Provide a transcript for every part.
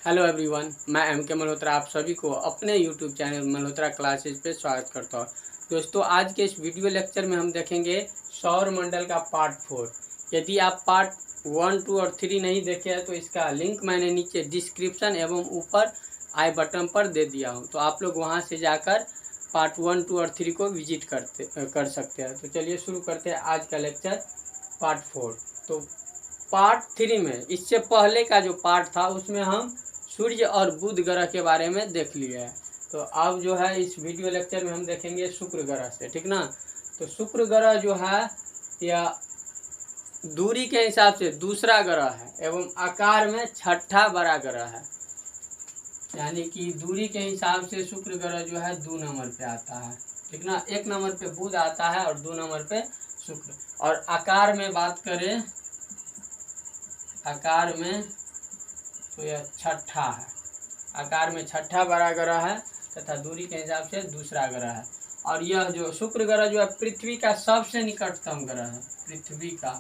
Hello everyone, मैं M के मल्होत्रा आप सभी को अपने यूट्यूब चैनल मल्होत्रा क्लासेज पे स्वागत करता हूँ। दोस्तों, आज के इस वीडियो लेक्चर में हम देखेंगे सौर मंडल का पार्ट 4। यदि आप पार्ट 1, 2 और 3 नहीं देखे हैं तो इसका लिंक मैंने नीचे डिस्क्रिप्शन एवं ऊपर आई बटन पर दे दिया हूँ, तो आप लोग वहाँ से जाकर पार्ट 1, 2 और 3 को विजिट कर सकते हैं। तो चलिए शुरू करते हैं आज का लेक्चर पार्ट 4। तो पार्ट 3 में इससे पहले का जो पार्ट था उसमें हम सूर्य और बुध ग्रह के बारे में देख लिए है। तो अब जो है इस वीडियो लेक्चर में हम देखेंगे शुक्र ग्रह से, ठीक ना। तो शुक्र ग्रह जो है यह दूरी के हिसाब से दूसरा ग्रह है एवं आकार में छठा बड़ा ग्रह है। यानी कि दूरी के हिसाब से शुक्र ग्रह जो है 2 नंबर पे आता है, ठीक ना। 1 नंबर पे बुध आता है और 2 नंबर पे शुक्र। और आकार में बात करें, आकार में तो यह छठा है, आकार में छठा बड़ा ग्रह है तथा दूरी के हिसाब से दूसरा ग्रह है। और यह जो शुक्र ग्रह जो है पृथ्वी का सबसे निकटतम ग्रह है। पृथ्वी का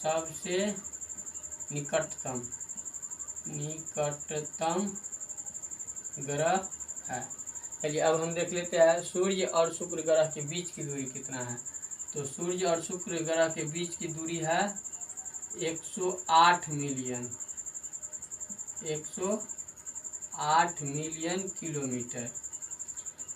सबसे निकटतम ग्रह है। चलिए अब हम देख लेते हैं सूर्य और शुक्र ग्रह के बीच की दूरी कितना है। तो सूर्य और शुक्र ग्रह के बीच की दूरी है 108 मिलियन किलोमीटर।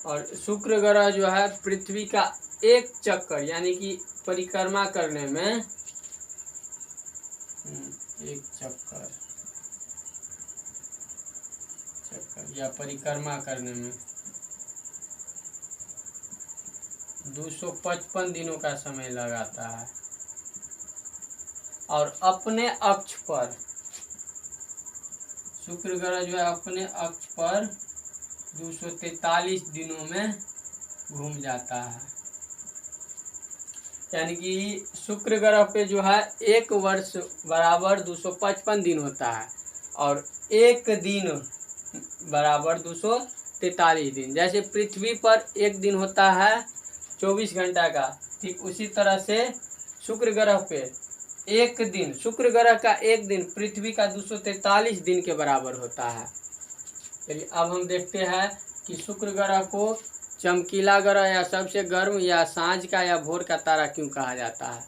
और शुक्र ग्रह जो है पृथ्वी का एक चक्कर यानी कि परिक्रमा करने में एक चक्कर या परिक्रमा करने में 255 दिनों का समय लगाता है। और अपने अक्ष पर शुक्र ग्रह जो है अपने अक्ष पर 243 दिनों में घूम जाता है। यानी कि शुक्र ग्रह पे जो है एक वर्ष बराबर 255 दिन होता है और एक दिन बराबर 243 दिन। जैसे पृथ्वी पर एक दिन होता है 24 घंटा का, ठीक उसी तरह से शुक्र ग्रह पे एक दिन, शुक्र ग्रह का एक दिन पृथ्वी का 243 दिन के बराबर होता है। चलिए अब हम देखते हैं कि शुक्र ग्रह को चमकीला ग्रह या सबसे गर्म या सांझ का या भोर का तारा क्यों कहा जाता है।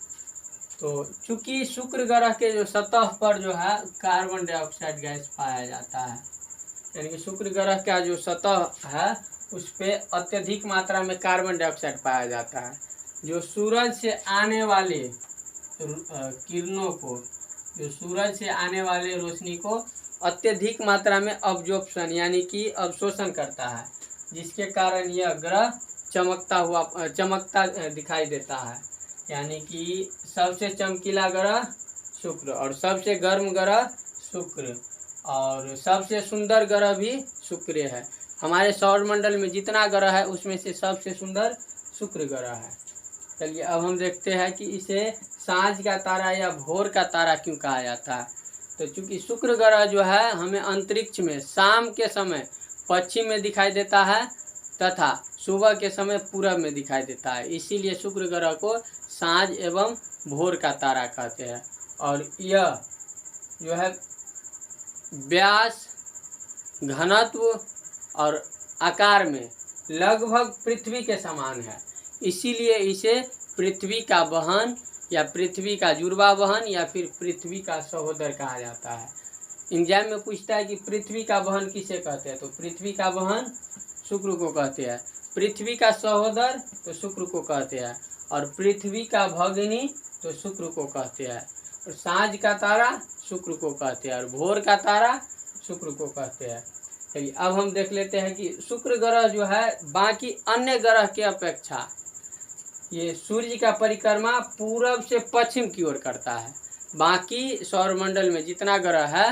तो चूंकि शुक्र ग्रह के जो सतह पर जो है कार्बन डाइऑक्साइड गैस पाया जाता है। यानी कि शुक्र ग्रह का जो सतह है उस पर अत्यधिक मात्रा में कार्बन डाइऑक्साइड पाया जाता है, जो सूरज से आने वाले किरणों को, जो सूरज से आने वाले रोशनी को अत्यधिक मात्रा में अब्जॉर्प्शन यानी कि अवशोषण करता है, जिसके कारण यह ग्रह चमकता दिखाई देता है। यानी कि सबसे चमकीला ग्रह शुक्र और सबसे गर्म ग्रह शुक्र और सबसे सुंदर ग्रह भी शुक्र है। हमारे सौरमंडल में जितना ग्रह है उसमें से सबसे सुंदर शुक्र ग्रह है। चलिए अब हम देखते हैं कि इसे सांझ का तारा या भोर का तारा क्यों कहा जाता है। तो चूंकि शुक्र ग्रह जो है हमें अंतरिक्ष में शाम के समय पश्चिम में दिखाई देता है तथा सुबह के समय पूरब में दिखाई देता है, इसीलिए शुक्र ग्रह को सांझ एवं भोर का तारा कहते हैं। और यह जो है व्यास, घनत्व और आकार में लगभग पृथ्वी के समान है, इसीलिए इसे पृथ्वी का बहन या पृथ्वी का जुड़वा बहन या फिर पृथ्वी का सहोदर कहा जाता है। एग्जाम में पूछता है कि पृथ्वी का बहन किसे कहते हैं, तो पृथ्वी का बहन शुक्र को कहते हैं, पृथ्वी का सहोदर तो शुक्र को कहते हैं, और पृथ्वी का भगिनी तो शुक्र को कहते हैं, और सांझ का तारा शुक्र को कहते हैं और भोर का तारा शुक्र को कहते हैं। चलिए अब हम देख लेते हैं कि शुक्र ग्रह जो है बाकी अन्य ग्रह के अपेक्षा ये सूर्य का परिक्रमा पूरब से पश्चिम की ओर करता है। बाकी सौरमंडल में जितना ग्रह है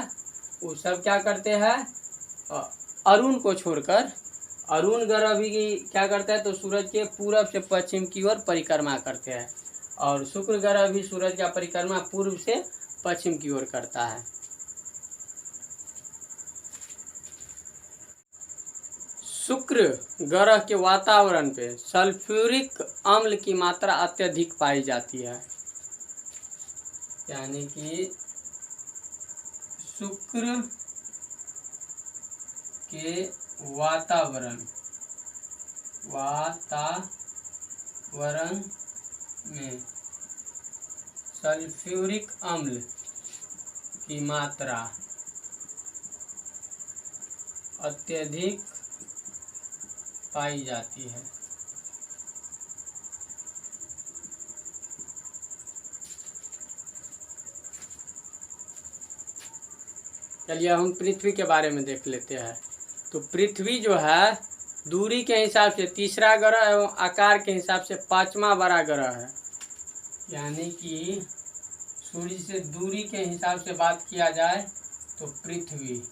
वो सब क्या करते हैं, अरुण को छोड़कर अरुण ग्रह भी क्या करता है, तो सूरज के पूरब से पश्चिम की ओर परिक्रमा करते हैं, और शुक्र ग्रह भी सूरज का परिक्रमा पूर्व से पश्चिम की ओर करता है। शुक्र ग्रह के वातावरण पे सल्फ्यूरिक अम्ल की मात्रा अत्यधिक पाई जाती है। यानी कि शुक्र के वातावरण में सल्फ्यूरिक अम्ल की मात्रा अत्यधिक पाई जाती है। चलिए हम पृथ्वी के बारे में देख लेते हैं। तो पृथ्वी जो है दूरी के हिसाब से तीसरा ग्रह एवं आकार के हिसाब से पांचवा बड़ा ग्रह है। यानी कि सूर्य से दूरी के हिसाब से बात किया जाए तो पृथ्वी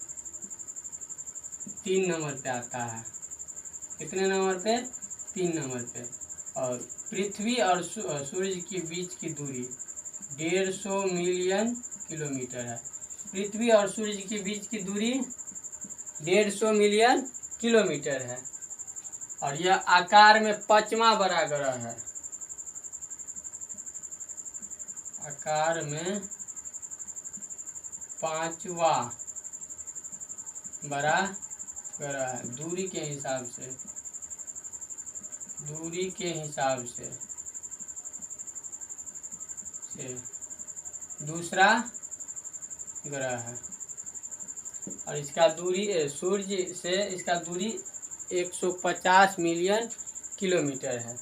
3 नंबर पे आता है। कितने नंबर पे? 3 नंबर पे। और पृथ्वी और सूर्य के बीच की दूरी 150 मिलियन किलोमीटर है। पृथ्वी और सूर्य के बीच की दूरी 150 मिलियन किलोमीटर है और यह आकार में पांचवा बड़ा ग्रह है। आकार में पांचवा बड़ा ग्रह है दूरी के हिसाब से दूसरा ग्रह है और इसका दूरी सूर्य से इसका दूरी 150 मिलियन किलोमीटर है।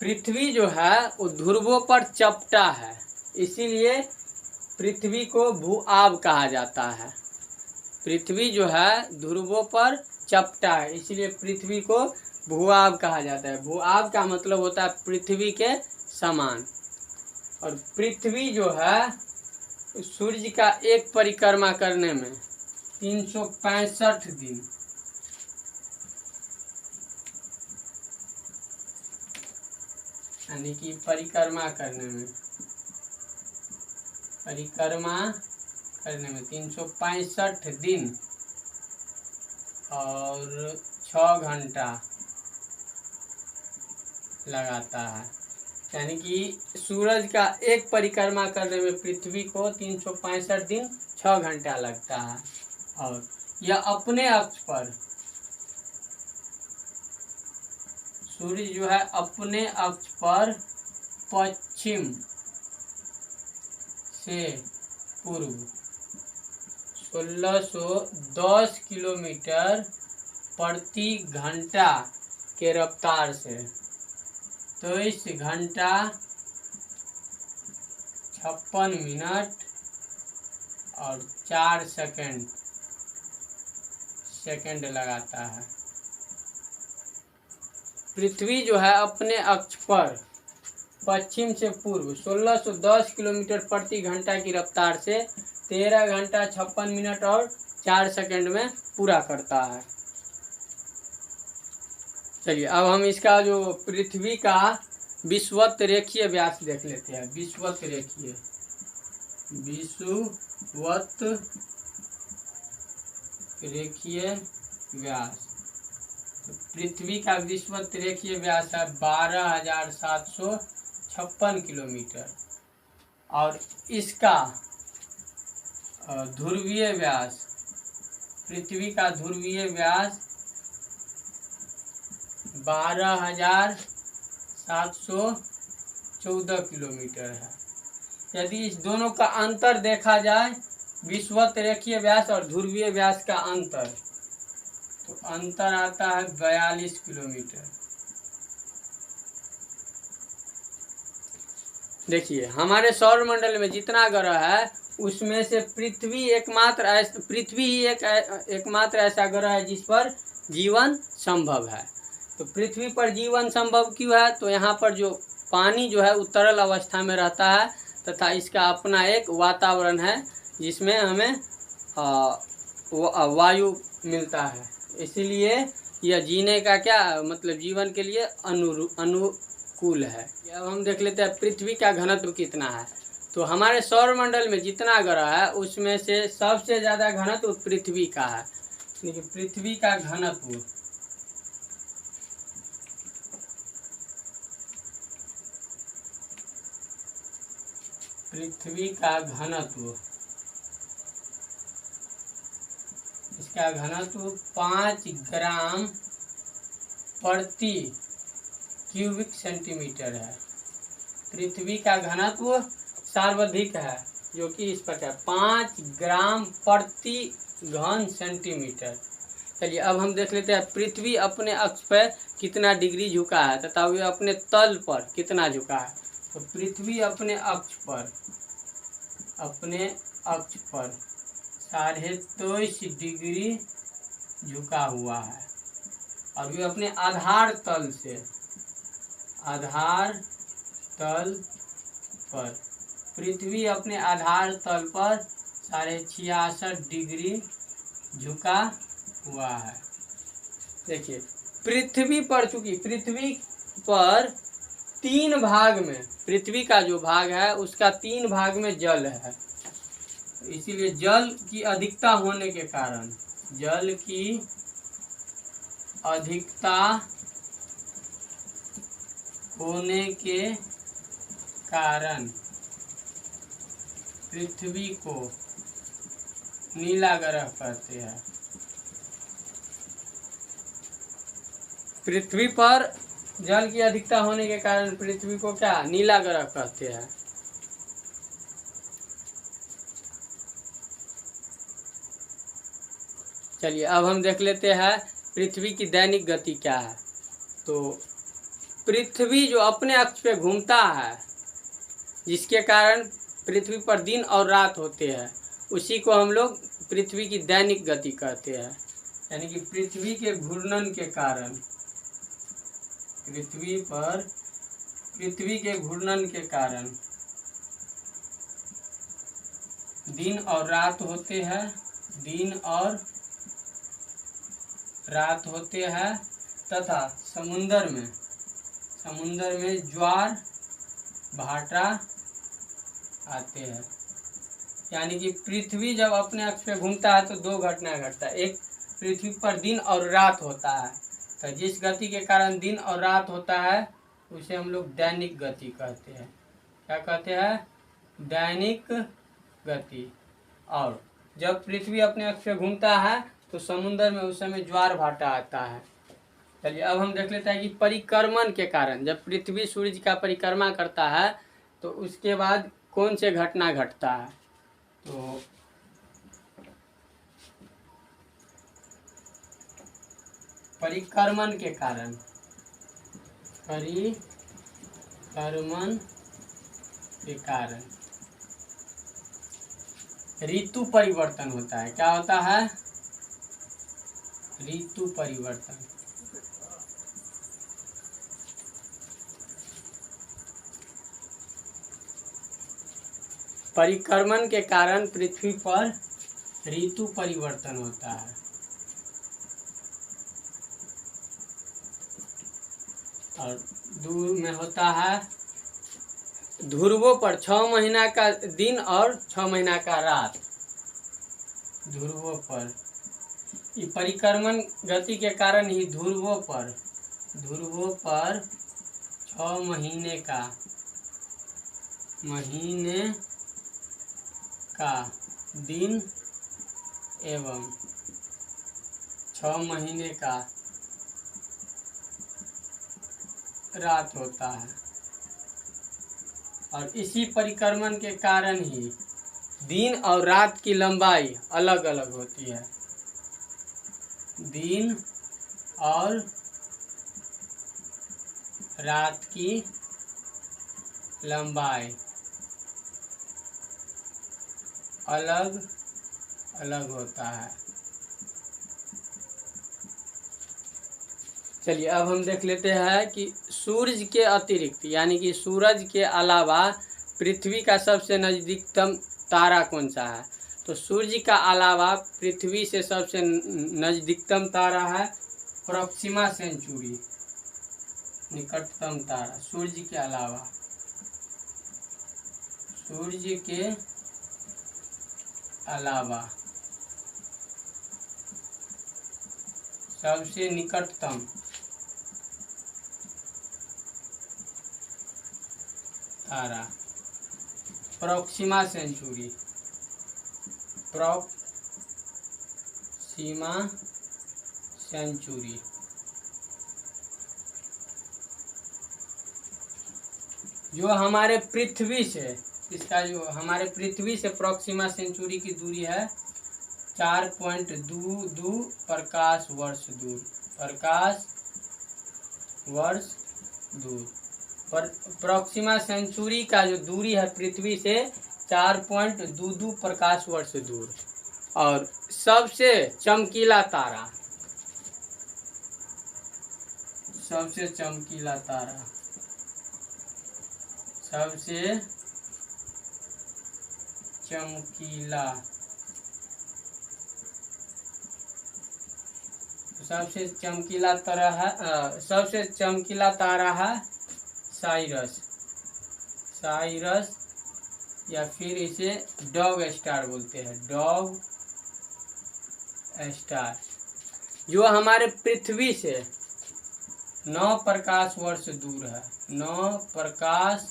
पृथ्वी जो है वो ध्रुवों पर चपटा है, इसीलिए पृथ्वी को भू-आब कहा जाता है। पृथ्वी जो है ध्रुवों पर चपटा है, इसीलिए पृथ्वी को भू-आब कहा जाता है। भू-आब का मतलब होता है पृथ्वी के समान। और पृथ्वी जो है सूर्य का एक परिक्रमा करने में 365 दिन यानी कि परिक्रमा करने में 365 दिन और 6 घंटा लगाता है। यानी कि सूरज का एक परिक्रमा करने में पृथ्वी को 365 दिन 6 घंटा लगता है और यह अपने अक्ष पर सूर्य जो है अपने अक्ष पर पश्चिम से पूर्व 1610 किलोमीटर प्रति घंटा के रफ्तार से 23 घंटा 56 मिनट और 4 सेकंड लगाता है। पृथ्वी जो है अपने अक्ष पर पश्चिम से पूर्व 1610 किलोमीटर प्रति घंटा की रफ्तार से 13 घंटा 56 मिनट और 4 सेकंड में पूरा करता है। चलिए अब हम इसका जो पृथ्वी का विषुवत रेखीय व्यास देख लेते हैं। विषुवत रेखीय व्यास। तो पृथ्वी का विषुवत रेखीय व्यास है 12,756 किलोमीटर और इसका ध्रुवीय व्यास, पृथ्वी का ध्रुवीय व्यास 12,714 किलोमीटर है। यदि इस दोनों का अंतर देखा जाए, विषुवत रेखीय व्यास और ध्रुवीय व्यास का अंतर, तो अंतर आता है 42 किलोमीटर। देखिए हमारे सौर मंडल में जितना ग्रह है उसमें से पृथ्वी ही एकमात्र ऐसा ग्रह है जिस पर जीवन संभव है। तो पृथ्वी पर जीवन संभव क्यों है? तो यहाँ पर जो पानी जो है वो तरल अवस्था में रहता है तथा इसका अपना एक वातावरण है जिसमें हमें वायु मिलता है, इसीलिए यह जीने का क्या मतलब जीवन के लिए अनुकूल है। अब हम देख लेते हैं पृथ्वी का घनत्व कितना है। तो हमारे सौर मंडल में जितना ग्रह है उसमें से सबसे ज़्यादा घनत्व पृथ्वी का है। देखिए पृथ्वी का घनत्व इसका घनत्व 5 ग्राम प्रति क्यूबिक सेंटीमीटर है। पृथ्वी का घनत्व सर्वाधिक है, जो कि इस प्रकार 5 ग्राम प्रति घन सेंटीमीटर। चलिए अब हम देख लेते हैं पृथ्वी अपने अक्ष पर कितना डिग्री झुका है तथा वह अपने तल पर कितना झुका है। तो पृथ्वी अपने अक्ष पर 23.5 डिग्री झुका हुआ है और वह अपने आधार तल पर पृथ्वी अपने आधार तल पर 66.5 डिग्री झुका हुआ है। देखिए पृथ्वी पर, चूंकि पृथ्वी पर 3 भाग में, पृथ्वी का जो भाग है उसका 3 भाग में जल है, इसीलिए जल की अधिकता होने के कारण, जल की अधिकता होने के कारण पृथ्वी को नीला ग्रह कहते हैं। पृथ्वी पर जल की अधिकता होने के कारण पृथ्वी को क्या नीला ग्रह कहते हैं। चलिए अब हम देख लेते हैं पृथ्वी की दैनिक गति क्या है। तो पृथ्वी जो अपने अक्ष पे घूमता है, जिसके कारण पृथ्वी पर दिन और रात होते हैं, उसी को हम लोग पृथ्वी की दैनिक गति कहते हैं। यानी कि पृथ्वी के घूर्णन के कारण, पृथ्वी के घूर्णन के कारण दिन और रात होते हैं, दिन और रात होते हैं तथा समुंदर में ज्वार भाटा आते हैं। यानी कि पृथ्वी जब अपने अक्ष पे घूमता है तो 2 घटना घटता है। एक, पृथ्वी पर दिन और रात होता है, तो जिस गति के कारण दिन और रात होता है उसे हम लोग दैनिक गति कहते हैं। क्या कहते हैं? दैनिक गति। और जब पृथ्वी अपने अक्ष पे घूमता है तो समुद्र में उस समय ज्वार भाटा आता है। चलिए अब हम देख लेते हैं कि परिक्रमण के कारण, जब पृथ्वी सूर्य का परिक्रमा करता है तो उसके बाद कौन से घटना घटता है। तो परिक्रमण के कारण ऋतु परिवर्तन होता है। क्या होता है? ऋतु परिवर्तन। परिक्रमण के कारण पृथ्वी पर ऋतु परिवर्तन होता है। और दूर में होता है ध्रुवों पर 6 महीना का दिन और 6 महीना का रात। ध्रुवों पर ये परिक्रमण गति के कारण ही ध्रुवों पर 6 महीने का दिन एवं 6 महीने का रात होता है। और इसी परिक्रमण के कारण ही दिन और रात की लंबाई अलग अलग होती है। दिन और रात की लंबाई अलग अलग होता है। चलिए अब हम देख लेते हैं कि सूरज के अतिरिक्त, यानी कि सूरज के अलावा पृथ्वी का सबसे नज़दीकतम तारा कौन सा है। तो सूर्य का अलावा पृथ्वी से सबसे नज़दीकतम तारा है प्रोक्सिमा सेंचुरी, निकटतम तारा। सूर्य के अलावा, सूर्य के अलावा सबसे निकटतम तारा Proxima Centauri, Proxima Proxima Centauri. जो हमारे पृथ्वी से, इसका जो हमारे पृथ्वी से प्रोक्सिमा सेंचुरी की दूरी है 4.22 प्रकाश वर्ष दूर। प्रकाश वर्ष दूर पर प्रोक्सिमा सेंचुरी का जो दूरी है पृथ्वी से 4.22 प्रकाश वर्ष दूर। और सबसे चमकीला तारा, सबसे चमकीला तारा, सबसे चमकीला, सबसे चमकीला तारा है सबसे चमकीला तारा है साइरस। साइरस या फिर इसे डॉग स्टार बोलते हैं, डॉग स्टार, जो हमारे पृथ्वी से 9 प्रकाश वर्ष दूर है। 9 प्रकाश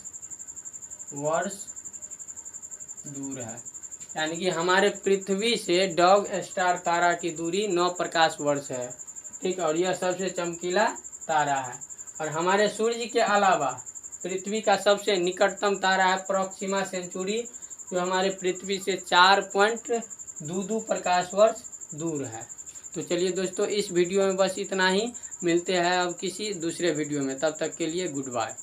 वर्ष दूर है, यानी कि हमारे पृथ्वी से डॉग स्टार तारा की दूरी 9 प्रकाश वर्ष है। ठीक, और यह सबसे चमकीला तारा है। और हमारे सूर्य के अलावा पृथ्वी का सबसे निकटतम तारा है प्रोक्सिमा सेंचुरी, जो हमारे पृथ्वी से 4.22 प्रकाश वर्ष दूर है। तो चलिए दोस्तों, इस वीडियो में बस इतना ही। मिलते हैं अब किसी दूसरे वीडियो में, तब तक के लिए गुड बाय।